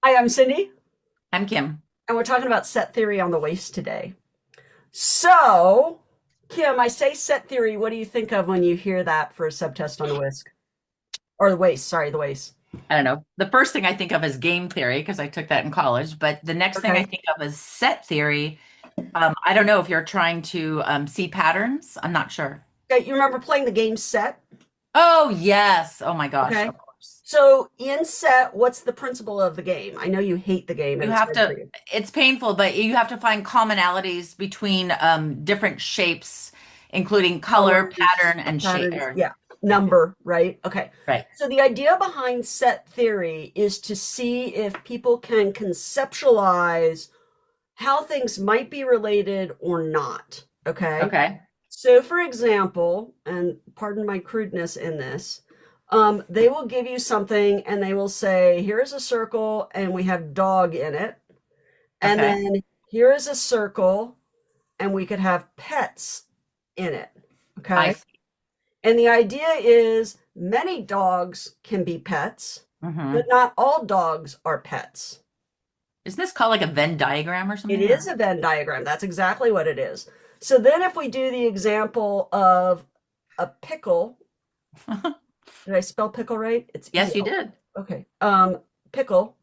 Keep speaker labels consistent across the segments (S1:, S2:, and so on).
S1: Hi, I'm Cindy,
S2: I'm Kim.
S1: and we're talking about set theory on the WAIS today. So, Kim, I say set theory. What do you think of when you hear that for a subtest on the WISC? Or the WAIS, sorry, the WAIS.
S2: I don't know. The first thing I think of is game theory because I took that in college, but the next thing I
S1: Okay.
S2: think of is set theory. I don't know if you're trying to see patterns. I'm not sure.
S1: Okay, you remember playing the game set?
S2: Oh, yes. Oh my gosh,
S1: Okay.
S2: of course.
S1: So, in set, what's the principle of the game? I know you hate the game and
S2: You
S1: it's
S2: have
S1: good for
S2: to,
S1: you.
S2: it's painful, but you have to find commonalities between different shapes, including color,
S1: Colors,
S2: pattern, and shape.
S1: patterns,
S2: Or,
S1: yeah,
S2: yeah,
S1: number, right? Okay.
S2: right.
S1: So the idea behind set theory is to see if people can conceptualize how things might be related or not. Okay.
S2: Okay.
S1: So, for example, and pardon my crudeness in this, they will give you something and they will say, here's a circle and we have dog in it. And
S2: Okay.
S1: then here is a circle and we could have pets in it.
S2: I
S1: Okay.
S2: see.
S1: And the idea is many dogs can be pets, but
S2: Hmm.
S1: not all dogs are pets.
S2: Isn't this called like a Venn diagram or
S1: It
S2: something?
S1: is
S2: Or
S1: a Venn diagram. That's exactly what it is. So then if we do the example of a pickle, did I spell pickle right? It's E
S2: yes, you
S1: L.
S2: did.
S1: Okay. Pickle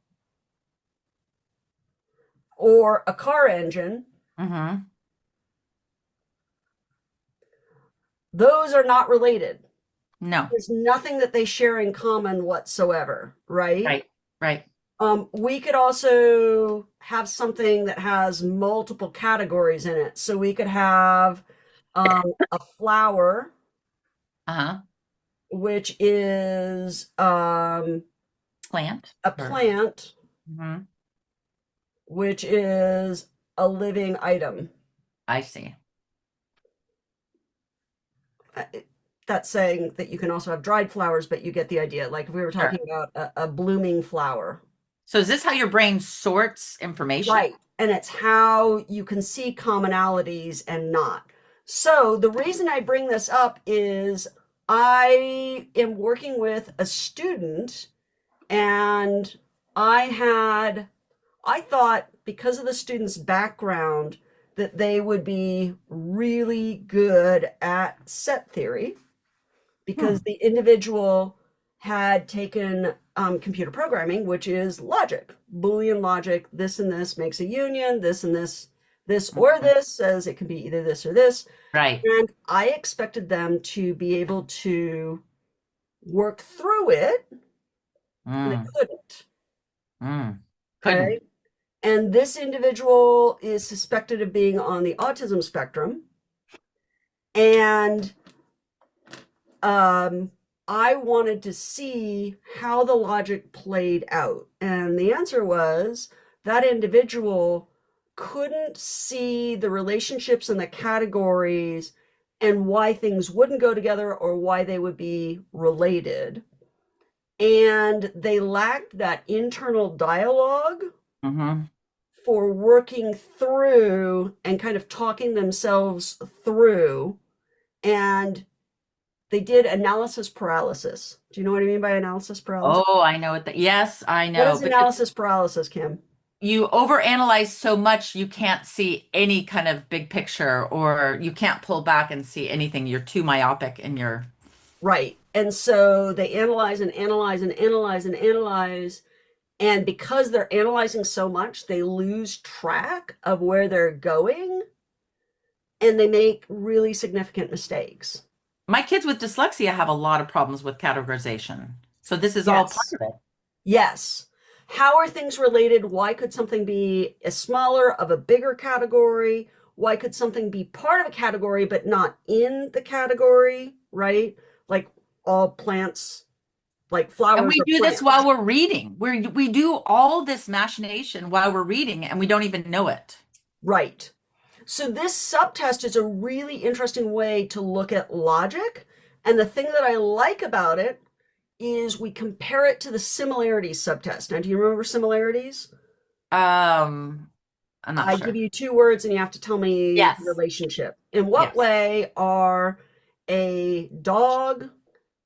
S1: or a car engine,
S2: Hmm.
S1: those are not related.
S2: No.
S1: There's nothing that they share in common whatsoever, right?
S2: Right. Right.
S1: We could also have something that has multiple categories in it. So we could have a flower,
S2: Uh-huh.
S1: which is
S2: Plant
S1: a
S2: or
S1: plant,
S2: hmm.
S1: which is a living item.
S2: I see.
S1: Uh, That's saying that you can also have dried flowers, but you get the idea. Like if we were talking
S2: Sure.
S1: about a blooming flower.
S2: So is this how your brain sorts information?
S1: Right. And it's how you can see commonalities and not. So the reason I bring this up is I am working with a student and I had, I thought because of the student's background that they would be really good at set theory because
S2: Hmm.
S1: the individual had taken computer programming, which is logic, Boolean logic. This and this makes a union. This and this or
S2: Mhm.
S1: this says it can be either this or this.
S2: Right.
S1: And I expected them to be able to work through it, and they
S2: Mm.
S1: couldn't.
S2: Mm.
S1: Okay.
S2: Couldn't.
S1: And this individual is suspected of being on the autism spectrum. And um, I wanted to see how the logic played out. And the answer was that individual couldn't see the relationships and the categories and why things wouldn't go together or why they would be related. And they lacked that internal dialogue
S2: Hmm.
S1: for working through and kind of talking themselves through. And they did analysis paralysis. Do you know what I mean by analysis paralysis?
S2: Oh, I know it. Yes, I
S1: What
S2: know.
S1: is
S2: Because
S1: analysis paralysis, Kim?
S2: you overanalyze so much, you can't see any kind of big picture, or you can't pull back and see anything. You're too myopic in your.
S1: Right. And so they analyze and analyze and analyze and analyze. And because they're analyzing so much, they lose track of where they're going and they make really significant mistakes.
S2: My kids with dyslexia have a lot of problems with categorization. So this is all part
S1: Yes.
S2: of it.
S1: Yes. How are things related? Why could something be a smaller of a bigger category? Why could something be part of a category but not in the category, right? Like all plants, like
S2: And
S1: flowers
S2: we
S1: are
S2: do this while
S1: plants.
S2: we're reading. We do all this machination while we're reading and we don't even know it.
S1: Right. So this subtest is a really interesting way to look at logic. And the thing that I like about it is we compare it to the similarities subtest. Now, do you remember similarities?
S2: Um, I'm not
S1: I give
S2: sure.
S1: you two words and you have to tell me the
S2: Yes.
S1: relationship. In what
S2: Yes.
S1: way are a dog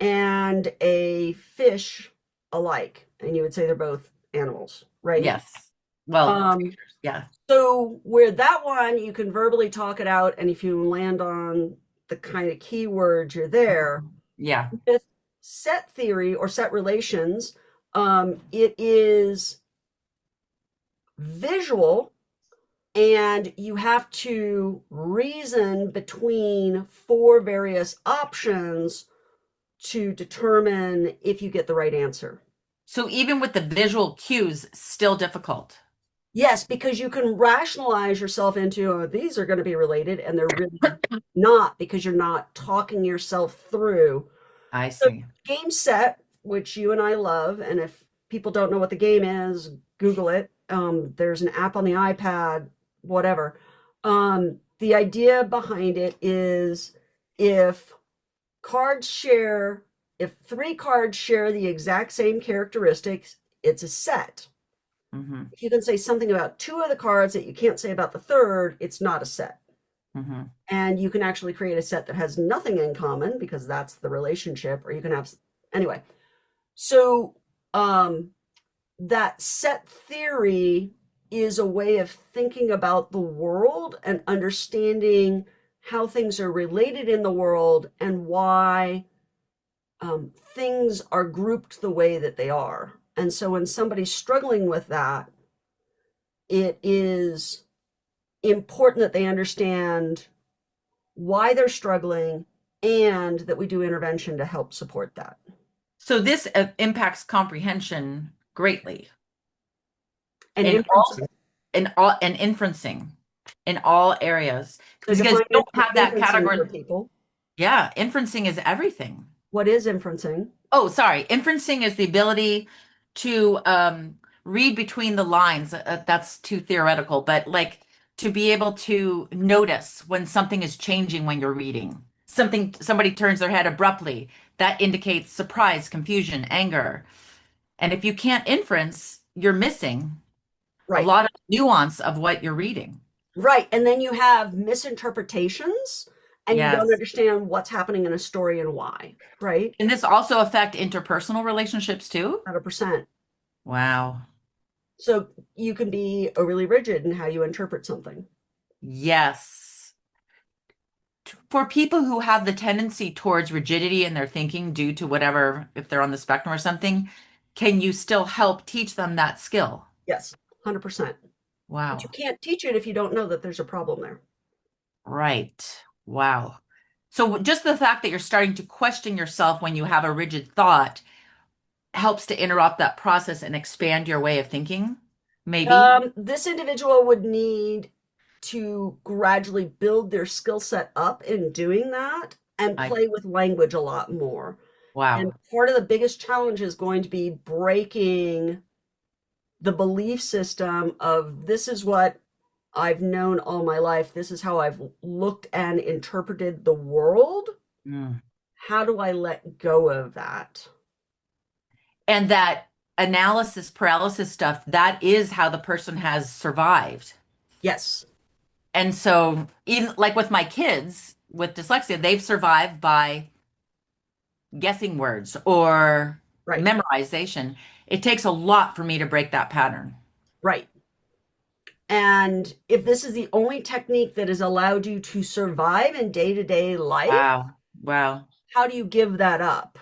S1: and a fish alike? And you would say they're both animals, right?
S2: Yes. Well,
S1: Um,
S2: yeah.
S1: so where that one, you can verbally talk it out, and if you land on the kind of keywords, you're there.
S2: Yeah.
S1: With set theory or set relations, it is visual, and you have to reason between four various options to determine if you get the right answer.
S2: So even with the visual cues, still difficult.
S1: Yes, because you can rationalize yourself into, oh, these are going to be related, and they're really not, because you're not talking yourself through.
S2: I
S1: So,
S2: see.
S1: game set, which you and I love, and if people don't know what the game is, Google it. There's an app on the iPad, whatever. The idea behind it is if cards share, if three cards share the exact same characteristics, it's a set.
S2: Mm-hmm.
S1: If you can say something about two of the cards that you can't say about the third, it's not a set.
S2: Mm-hmm.
S1: And you can actually create a set that has nothing in common because that's the relationship, or you can have, anyway. So, that set theory is a way of thinking about the world and understanding how things are related in the world and why things are grouped the way that they are. And so when somebody's struggling with that, it is important that they understand why they're struggling and that we do intervention to help support that.
S2: So this impacts comprehension greatly
S1: And
S2: in all
S1: inferencing.
S2: and inferencing in all areas
S1: So
S2: because
S1: define
S2: you don't have that
S1: inferencing
S2: category.
S1: for people.
S2: Yeah, inferencing is everything.
S1: What is inferencing?
S2: Oh, sorry. Inferencing is the ability to read between the lines. That's too theoretical, but like to be able to notice when something is changing when you're reading. Somebody turns their head abruptly. That indicates surprise, confusion, anger. And if you can't inference, you're missing a
S1: Right.
S2: lot of nuance of what you're reading.
S1: Right. And then you have misinterpretations and you don't
S2: Yes.
S1: understand what's happening in a story and why. Right.
S2: Can this also affect interpersonal relationships too?
S1: 100%.
S2: Wow.
S1: So you can be overly rigid in how you interpret something.
S2: Yes. For people who have the tendency towards rigidity in their thinking due to whatever, if they're on the spectrum or something, can you still help teach them that skill?
S1: Yes. 100%. But you
S2: Wow.
S1: can't teach it if you don't know that there's a problem there.
S2: Right. Wow. So just the fact that you're starting to question yourself when you have a rigid thought helps to interrupt that process and expand your way of thinking, maybe.
S1: This individual would need to gradually build their skill set up in doing that and
S2: I,
S1: play with language a lot more. And
S2: wow.
S1: part of the biggest challenge is going to be breaking the belief system of this is what I've known all my life. This is how I've looked and interpreted the world.
S2: Mm.
S1: How do I let go of that?
S2: And that analysis paralysis stuff, that is how the person has survived.
S1: Yes,
S2: And so, even like with my kids with dyslexia, they've survived by guessing words or
S1: right,
S2: memorization. It takes a lot for me to break that pattern.
S1: right. And if this is the only technique that has allowed you to survive in day to day life,
S2: Wow. Wow.
S1: how do you give that up?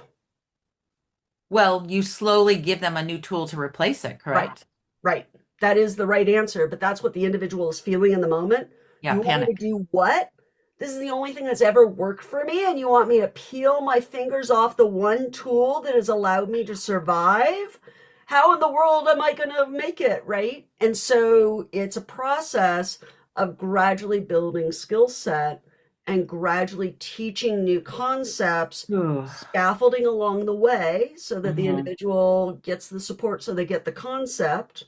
S2: Well, you slowly give them a new tool to replace it,
S1: Right,
S2: correct?
S1: right. That is the right answer, but that's what the individual is feeling in the moment.
S2: Yeah,
S1: You want me to
S2: panic.
S1: do what? This is the only thing that's ever worked for me, and you want me to peel my fingers off the one tool that has allowed me to survive? How in the world am I going to make it, right? And so it's a process of gradually building skill set and gradually teaching new concepts,
S2: Ooh.
S1: scaffolding along the way so that the
S2: Hmm.
S1: individual gets the support so they get the concept,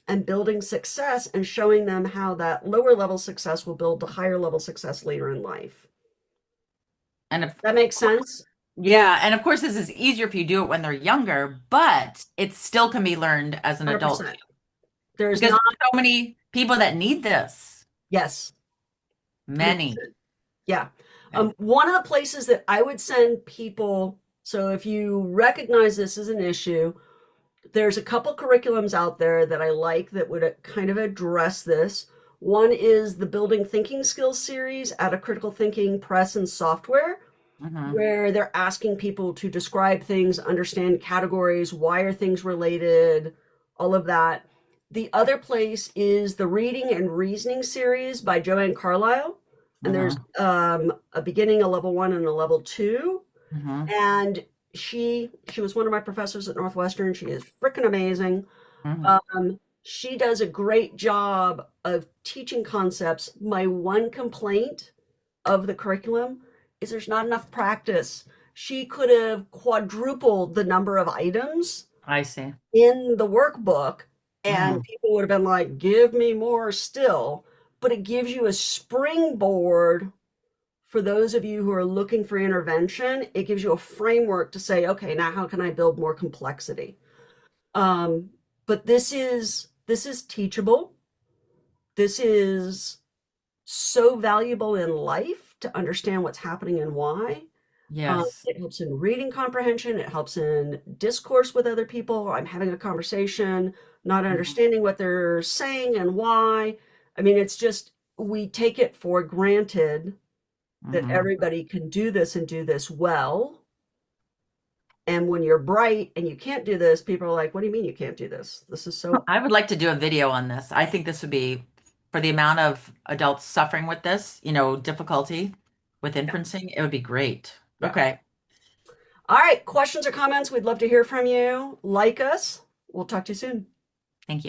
S1: and building success and showing them how that lower level success will build to higher level success later in life.
S2: And of
S1: That makes
S2: course,
S1: sense?
S2: yeah, and of course, this is easier if you do it when they're younger, but it still can be learned as an adult
S1: 100%. There's
S2: because
S1: not,
S2: there's so many people that need this.
S1: yes,
S2: Many.
S1: 100%. Yeah.
S2: Okay.
S1: One of the places that I would send people, so if you recognize this as an issue, There's a couple curriculums out there that I like that would kind of address this. One is the Building Thinking Skills series out of Critical Thinking Press and Software,
S2: Hmm.
S1: where they're asking people to describe things, understand categories, why are things related, all of that. The other place is the Reading and Reasoning series by Joanne Carlisle. And there's
S2: Hmm.
S1: a beginning, a level one, and a level two.
S2: Hmm.
S1: And she was one of my professors at Northwestern. She is freaking amazing.
S2: Hmm.
S1: She does a great job of teaching concepts. My one complaint of the curriculum is there's not enough practice. She could have quadrupled the number of items
S2: I see.
S1: in the workbook, and
S2: Hmm.
S1: people would have been like, give me more still. But it gives you a springboard for those of you who are looking for intervention. It gives you a framework to say, okay, now how can I build more complexity? Um, but this is teachable. This is so valuable in life to understand what's happening and why.
S2: Yes.
S1: It helps in reading comprehension. It helps in discourse with other people. I'm having a conversation, not
S2: Mhm.
S1: understanding what they're saying and why. I mean, it's just we take it for granted that
S2: Hmm.
S1: everybody can do this and do this well. And when you're bright and you can't do this, people are like, what do you mean you can't do this? This is so,
S2: I would like to do a video on this. I think this would be for the amount of adults suffering with this, difficulty with
S1: yeah,
S2: inferencing, it would be great.
S1: yeah.
S2: Okay.
S1: All right. Questions or comments? We'd love to hear from you. Like us. We'll talk to you soon.